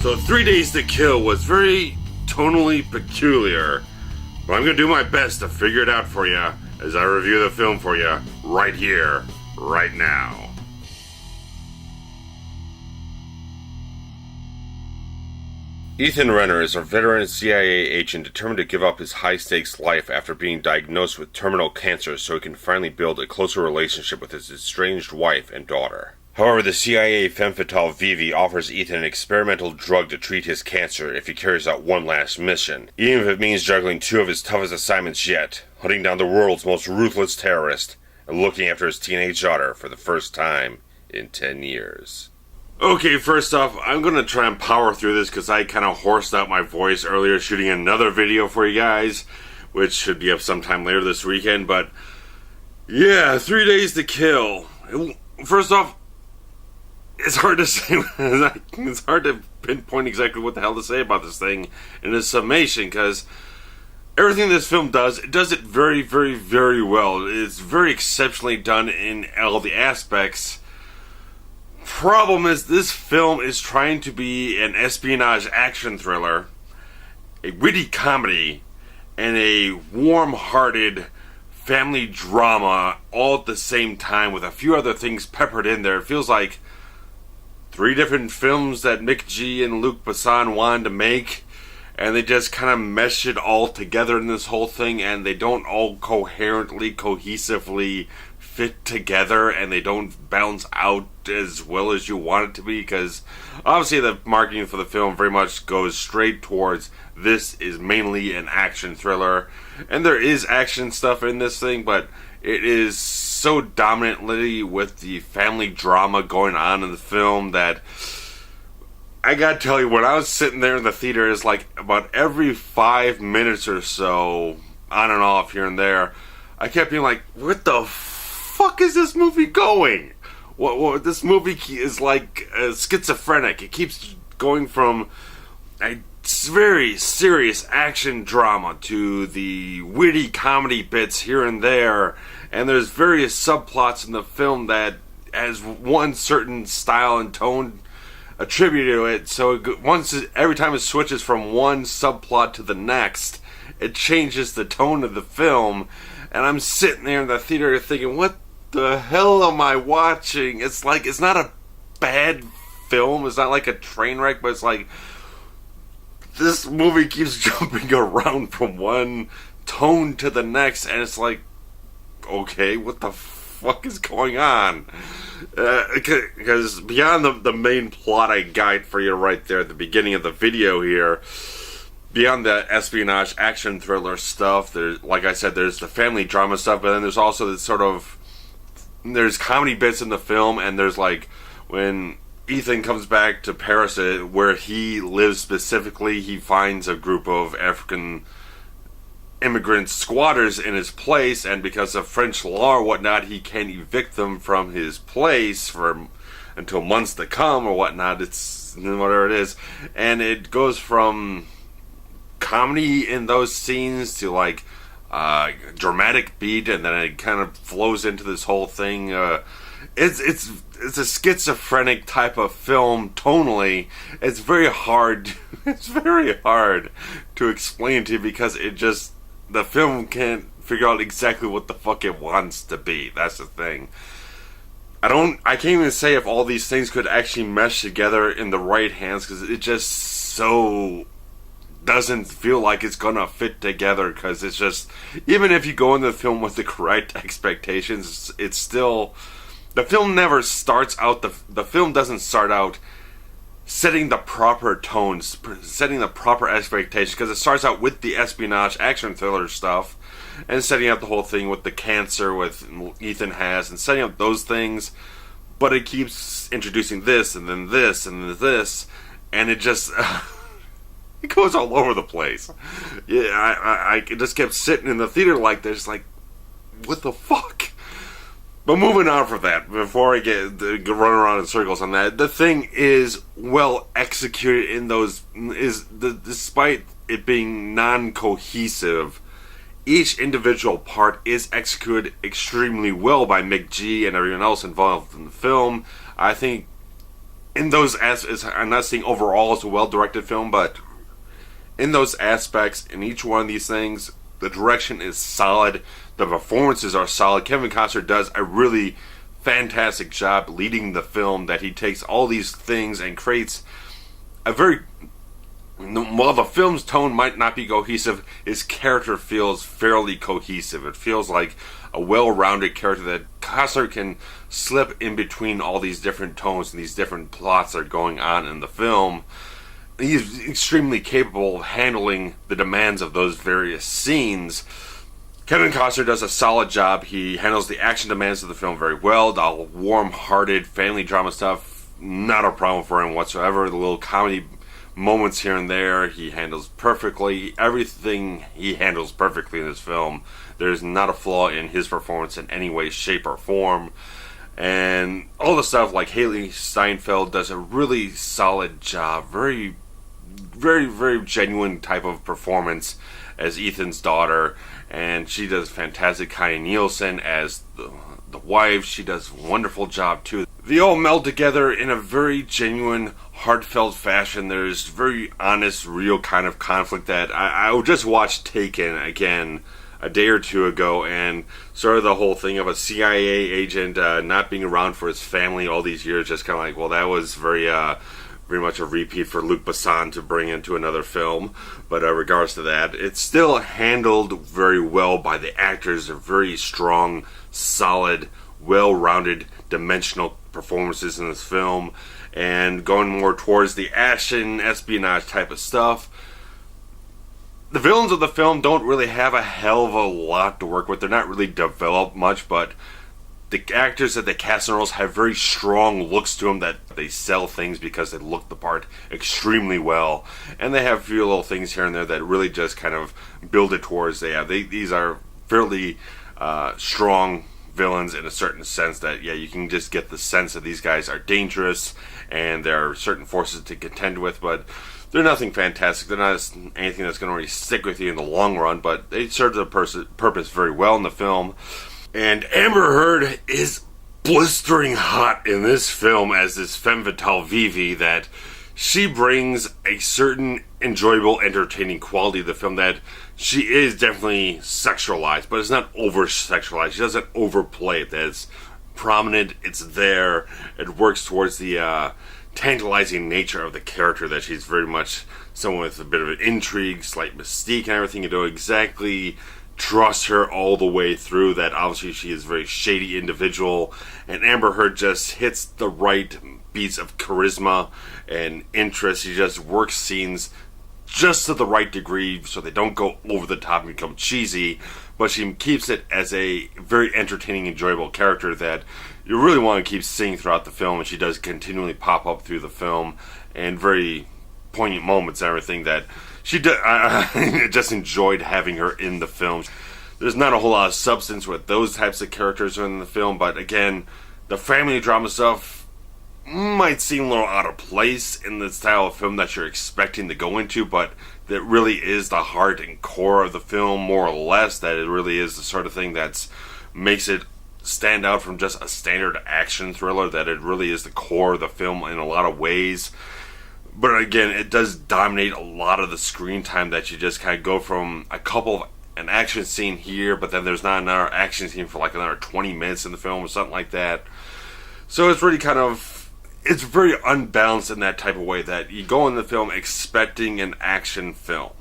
So 3 Days to Kill was very tonally peculiar, but I'm going to do my best to figure it out for you as I review the film for you right here, right now. Ethan Renner is a veteran CIA agent determined to give up his high-stakes life after being diagnosed with terminal cancer so he can finally build a closer relationship with his estranged wife and daughter. However, the CIA femme fatale Vivi offers Ethan an experimental drug to treat his cancer if he carries out one last mission, even if it means juggling two of his toughest assignments yet, hunting down the world's most ruthless terrorist and looking after his teenage daughter for the first time in 10 years. Okay, first off, I'm going to try and power through this because I kind of hoarsed out my voice earlier shooting another video for you guys, which should be up sometime later this weekend, but yeah, 3 Days to Kill. First off, it's hard to say, it's hard to pinpoint exactly what the hell to say about this thing in a summation, because everything this film does, it does it very, very, very well. It's very exceptionally done in all the aspects. Problem is, this film is trying to be an espionage action thriller, a witty comedy, and a warm-hearted family drama all at the same time with a few other things peppered in there. It feels like 3 different films that Mick G and Luc Besson wanted to make, and they just kind of mesh it all together in this whole thing, and they don't all coherently, cohesively fit together, and they don't balance out as well as you want it to be, because obviously the marketing for the film very much goes straight towards this is mainly an action thriller, and there is action stuff in this thing, but it is so dominantly with the family drama going on in the film that I gotta tell you, when I was sitting there in the theater, it's like about every 5 minutes or so, on and off here and there, I kept being like, what the fuck is this movie going? What this movie is like schizophrenic. It keeps going from a very serious action drama to the witty comedy bits here and there, and there's various subplots in the film that has one certain style and tone attributed to it, so every time it switches from one subplot to the next, it changes the tone of the film, and I'm sitting there in the theater thinking, what the hell am I watching? It's like, it's not a bad film, it's not like a train wreck, but it's like, this movie keeps jumping around from one tone to the next, and it's like, okay, what the fuck is going on? Because beyond the main plot I guide for you right there at the beginning of the video here, beyond the espionage action thriller stuff, there's, like I said, there's the family drama stuff, but then there's also this sort of, there's comedy bits in the film, and there's like when Ethan comes back to Paris, where he lives specifically, he finds a group of African immigrant squatters in his place, and because of French law or whatnot, he can't evict them from his place until months to come or whatnot. It's whatever it is, and it goes from comedy in those scenes to like dramatic beat, and then it kind of flows into this whole thing. It's a schizophrenic type of film tonally. It's very hard. It's very hard to explain to you because the film can't figure out exactly what the fuck it wants to be. That's the thing. I can't even say if all these things could actually mesh together in the right hands, because it just so doesn't feel like it's gonna fit together, because it's just, even if you go into the film with the correct expectations, it's still, the film never starts out, the film doesn't start out setting the proper tones, setting the proper expectations, because it starts out with the espionage action thriller stuff, and setting up the whole thing with the cancer with Ethan has, and setting up those things, but it keeps introducing this, and then this, and then this, and it just, it goes all over the place. Yeah, I just kept sitting in the theater like this, like, what the fuck? But moving on from that, before I get run around in circles on that, the thing is well executed in those, despite it being non-cohesive, each individual part is executed extremely well by Mick G and everyone else involved in the film. I think in those aspects, I'm not saying overall it's a well-directed film, but in those aspects, in each one of these things, the direction is solid, the performances are solid. Kevin Costner does a really fantastic job leading the film, that he takes all these things and creates a very... While the film's tone might not be cohesive, his character feels fairly cohesive. It feels like a well-rounded character that Costner can slip in between all these different tones and these different plots that are going on in the film. He's extremely capable of handling the demands of those various scenes. Kevin Costner does a solid job. He handles the action demands of the film very well. The warm-hearted family drama stuff, not a problem for him whatsoever. The little comedy moments here and there, he handles perfectly. Everything he handles perfectly in this film. There's not a flaw in his performance in any way, shape, or form. And all the stuff like Hailee Steinfeld does a really solid job. Very, very, very genuine type of performance as Ethan's daughter. And she does fantastic. Connie Nielsen as the wife. She does a wonderful job too. They all meld together in a very genuine, heartfelt fashion. There's very honest, real kind of conflict that I just watched Taken again a day or two ago, and sort of the whole thing of a CIA agent not being around for his family all these years, just kind of like, well, that was very much a repeat for Luc Besson to bring into another film. But regards to that, it's still handled very well by the actors. They're very strong, solid, well-rounded, dimensional performances in this film. And going more towards the action, espionage type of stuff, the villains of the film don't really have a hell of a lot to work with. They're not really developed much, but the actors that they cast in roles have very strong looks to them, that they sell things because they look the part extremely well. And they have a few little things here and there that really just kind of build it towards these are fairly strong villains in a certain sense that, yeah, you can just get the sense that these guys are dangerous and there are certain forces to contend with, but they're nothing fantastic. They're not anything that's going to really stick with you in the long run, but they serve the purpose very well in the film. And Amber Heard is blistering hot in this film as this femme fatale Vivi, that she brings a certain enjoyable, entertaining quality to the film, that she is definitely sexualized, but it's not over-sexualized. She doesn't overplay it. That's prominent, it's there, it works towards the tantalizing nature of the character, that she's very much someone with a bit of an intrigue, slight mystique, and everything. You don't exactly trust her all the way through, that obviously she is a very shady individual, and Amber Heard just hits the right beats of charisma and interest. She just works scenes just to the right degree so they don't go over the top and become cheesy, but she keeps it as a very entertaining, enjoyable character that you really want to keep seeing throughout the film, and she does continually pop up through the film and very poignant moments and everything that she did. I just enjoyed having her in the film. There's not a whole lot of substance with those types of characters in the film, but again, the family drama stuff might seem a little out of place in the style of film that you're expecting to go into, but that really is the heart and core of the film, more or less. That it really is the sort of thing that makes it stand out from just a standard action thriller, that it really is the core of the film in a lot of ways. But again, it does dominate a lot of the screen time, that you just kind of go from an action scene here, but then there's not another action scene for like another 20 minutes in the film or something like that. So it's really it's very unbalanced in that type of way, that you go in the film expecting an action film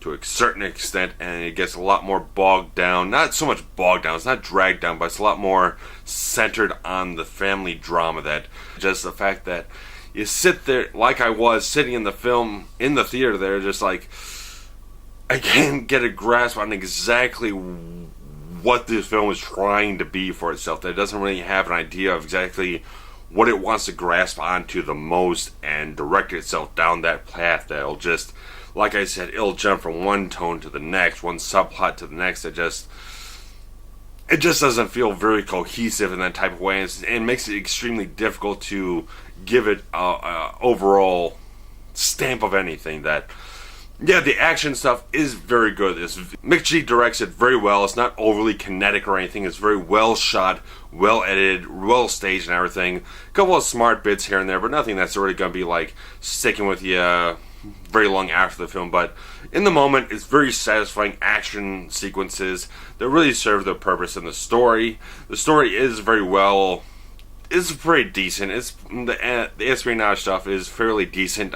to a certain extent, and it gets a lot more bogged down. Not so much bogged down, it's not dragged down, but it's a lot more centered on the family drama, that just the fact that you sit there, like I was sitting in the film, in the theater there, just like, I can't get a grasp on exactly what this film is trying to be for itself. That it doesn't really have an idea of exactly what it wants to grasp onto the most and direct itself down that path that'll just, like I said, it'll jump from one tone to the next, one subplot to the next. It just doesn't feel very cohesive in that type of way, and it makes it extremely difficult to give it a overall stamp of anything. That Yeah, the action stuff is very good. Michalak directs it very well. It's not overly kinetic or anything. It's very well shot, well edited, well staged and everything. A couple of smart bits here and there, but nothing that's really going to be like sticking with you very long after the film. But in the moment, it's very satisfying action sequences that really serve their purpose in the story. The story is very well... It's pretty decent. The espionage stuff is fairly decent.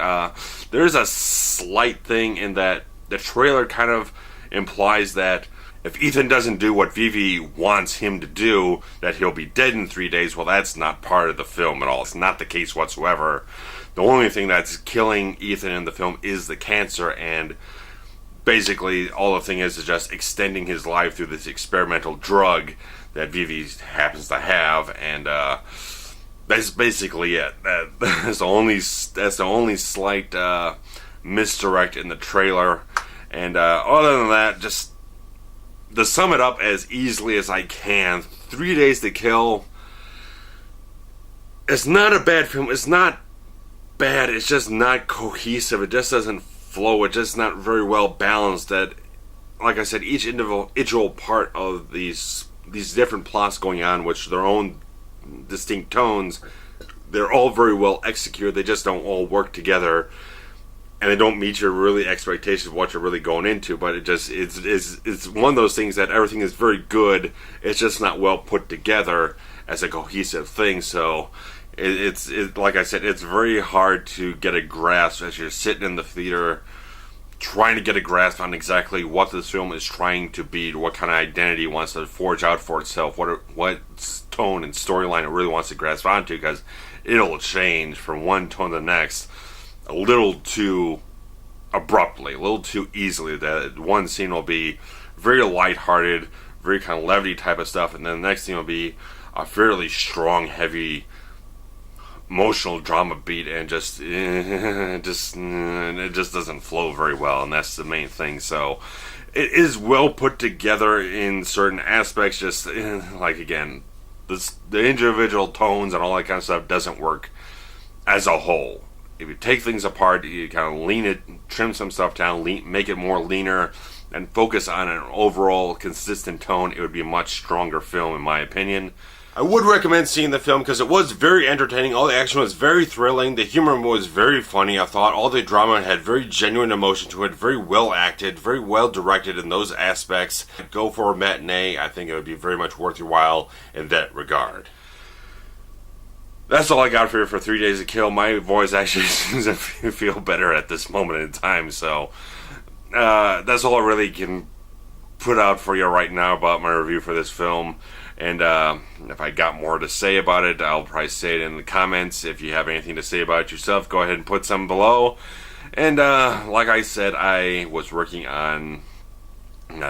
There's a slight thing in that the trailer kind of implies that if Ethan doesn't do what Vivi wants him to do, that he'll be dead in 3 days. Well, that's not part of the film at all. It's not the case whatsoever. The only thing that's killing Ethan in the film is the cancer, and basically all the thing is just extending his life through this experimental drug that Vivi happens to have, and that's basically it. That's the only slight misdirect in the trailer, and other than that, just to sum it up as easily as I can, 3 Days to Kill. It's not a bad film. It's not bad. It's just not cohesive. It just doesn't flow. It's just not very well balanced. That, like I said, each individual part of these different plots going on, which their own distinct tones, they're all very well executed. They just don't all work together, and they don't meet your really expectations of what you're really going into. But it's one of those things that everything is very good. It's just not well put together as a cohesive thing. So it's like I said, it's very hard to get a grasp as you're sitting in the theater trying to get a grasp on exactly what this film is trying to be, what kind of identity it wants to forge out for itself, what tone and storyline it really wants to grasp onto, because it'll change from one tone to the next a little too abruptly, a little too easily. That one scene will be very lighthearted, very kind of levity type of stuff, and then the next scene will be a fairly strong, heavy, emotional drama beat, and it just doesn't flow very well, and that's the main thing. So it is well put together in certain aspects, just like, again, the individual tones and all that kind of stuff doesn't work as a whole. If you take things apart, you kind of lean it, trim some stuff down, make it more leaner, and focus on an overall consistent tone, it would be a much stronger film, in my opinion. I would recommend seeing the film because it was very entertaining. All the action was very thrilling. The humor was very funny, I thought. All the drama had very genuine emotion to it. Very well acted. Very well directed in those aspects. Go for a matinee. I think it would be very much worth your while in that regard. That's all I got for you for 3 Days to Kill. My voice actually seems to feel better at this moment in time. So that's all I really can put out for you right now about my review for this film. And if I got more to say about it, I'll probably say it in the comments. If you have anything to say about it yourself, go ahead and put some below. And like I said, I was working on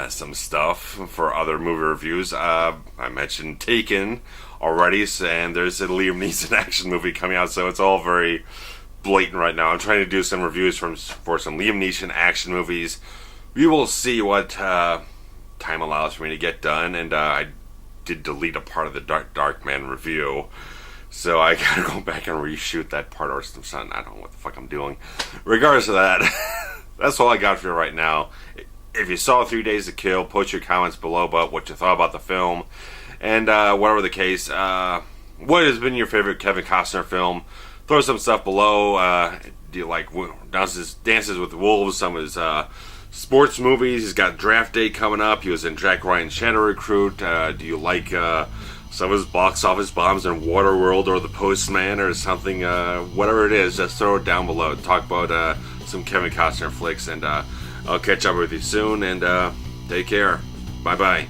some stuff for other movie reviews. I mentioned Taken already, and there's a Liam Neeson action movie coming out, so it's all very blatant right now. I'm trying to do some reviews for some Liam Neeson action movies. We will see what time allows for me to get done, and I did delete a part of the Dark Man review, so I gotta go back and reshoot that part or something. I don't know what the fuck I'm doing. Regardless of that, that's all I got for you right now. If you saw 3 Days to Kill, put your comments below about what you thought about the film, and whatever the case, what has been your favorite Kevin Costner film? Throw some stuff below. Do you like Dances with Wolves, some of his sports movies? He's got Draft Day coming up. He was in Jack Ryan's Shadow Recruit. Do you like some of his box office bombs in Waterworld or The Postman or something? Whatever it is, just throw it down below. Talk about some Kevin Costner flicks, and I'll catch up with you soon, and take care. Bye-bye.